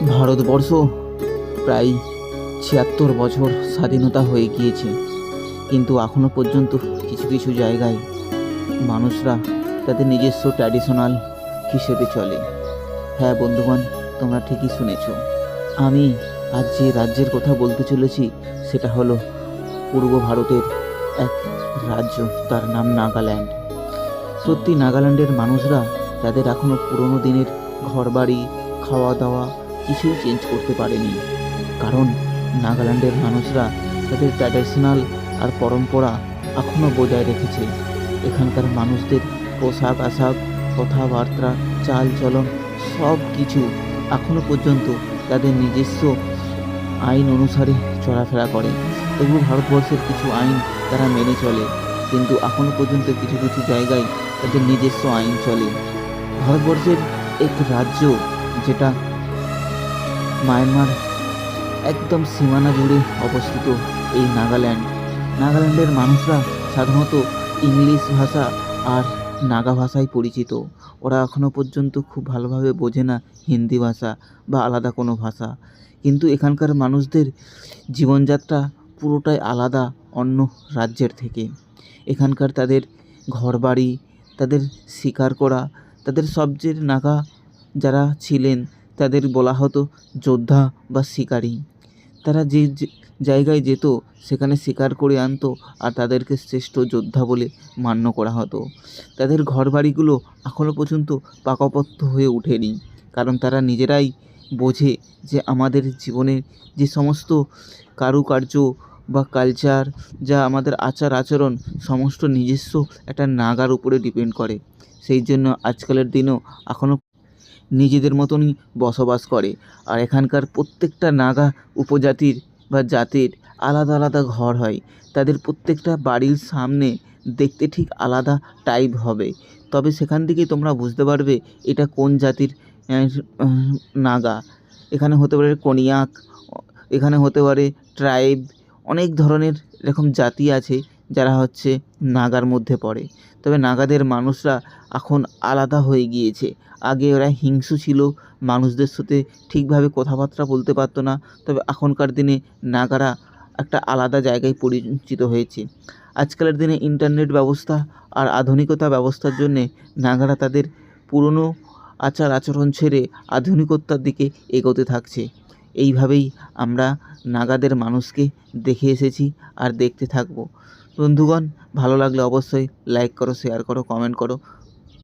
ভারতবর্ষ প্রায় ৭৬ বছর স্বাধীনতা হয়ে গিয়েছে, কিন্তু এখনও পর্যন্ত কিছু কিছু জায়গায় মানুষরা তাদের নিজস্ব ট্র্যাডিশনাল হিসেবে চলে। হ্যাঁ বন্ধুগণ, তোমরা ঠিকই শুনেছ। আমি আজ যে রাজ্যের কথা বলতে চলেছি সেটা হলো পূর্ব ভারতের এক রাজ্য, তার নাম নাগাল্যান্ড। সত্যি নাগাল্যান্ডের মানুষরা তাদের এখনও পুরনো দিনের ঘরবাড়ি, খাওয়া দাওয়া কিছুই চেঞ্জ করতে পারেনি। কারণ নাগাল্যান্ডের মানুষরা তাদের ট্র্যাডিশনাল আর পরম্পরা এখনও বজায় রেখেছে। এখানকার মানুষদের পোশাক আশাক, কথাবার্তা, চাল চলন সব কিছু এখনও পর্যন্ত তাদের নিজস্ব আইন অনুসারে চলাফেরা করে। তবুও ভারতবর্ষের কিছু আইন তারা মেনে চলে, কিন্তু এখনও পর্যন্ত কিছু কিছু জায়গায় তাদের নিজস্ব আইন চলে। ভারতবর্ষের এক রাজ্য যেটা মায়ানমার একদম সীমানা জুড়ে অবস্থিত, এই নাগাল্যান্ডের মানুষরা সাধারণত ইংলিশ ভাষা আর নাগা ভাষায় পরিচিত। ওরা এখনও পর্যন্ত খুব ভালোভাবে বোঝে না হিন্দি ভাষা বা আলাদা কোনো ভাষা। কিন্তু এখানকার মানুষদের জীবনযাত্রা পুরোটাই আলাদা অন্য রাজ্যের থেকে। এখানকার তাদের ঘরবাড়ি, তাদের শিকার করা, তাদের সবচেয়ে নাগা যারা ছিলেন তাদের বলা হতো যোদ্ধা বা শিকারী। তারা যে জায়গায় যেত সেখানে শিকার করে আনতো আর তাদেরকে শ্রেষ্ঠ যোদ্ধা বলে মান্য করা হতো। তাদের ঘরবাড়িগুলো এখনও পর্যন্ত পাকাপোক্ত হয়ে ওঠেনি, কারণ তারা নিজেরাই বোঝে যে আমাদের জীবনের যে সমস্ত কারুকার্য বা কালচার, যা আমাদের আচার আচরণ সমস্ত নিজস্ব একটা নাগার উপরে ডিপেন্ড করে। সেই জন্য আজকালের দিনেও এখনও নিজেদের মতনই বসবাস করে। আর এখানকার প্রত্যেকটা নাগা উপজাতির বা জাতির আলাদা আলাদা ঘর হয়। তাদের প্রত্যেকটা বাড়ির সামনে দেখতে ঠিক আলাদা টাইপ হবে, তবে সেখান থেকেই তোমরা বুঝতে পারবে এটা কোন জাতির নাগা। এখানে হতে পারে কোনিয়াক, এখানে হতে পারে ট্রাইব, অনেক ধরনের এরকম জাতি আছে যারা হচ্ছে নাগার মধ্যে পড়ে। তবে নাগাদের মানুষরা এখন আলাদা হয়ে গিয়েছে। আগে ওরা হিংস্র ছিল, মানুষদের সাথে ঠিকভাবে কথাবার্তা বলতে পারতো না। তবে এখনকার দিনে নাগারা একটা আলাদা জায়গায় পরিচিত হয়েছে। আজকালের দিনে ইন্টারনেট ব্যবস্থা আর আধুনিকতা ব্যবস্থার জন্যে নাগারা তাদের পুরনো আচার আচরণ ছেড়ে আধুনিকতার দিকে এগোতে থাকছে। এইভাবেই আমরা নাগাদের মানুষকে দেখে এসেছি আর দেখতে থাকবো। বন্ধুগণ, ভালো লাগলে অবশ্যই লাইক করো, শেয়ার করো, কমেন্ট করো।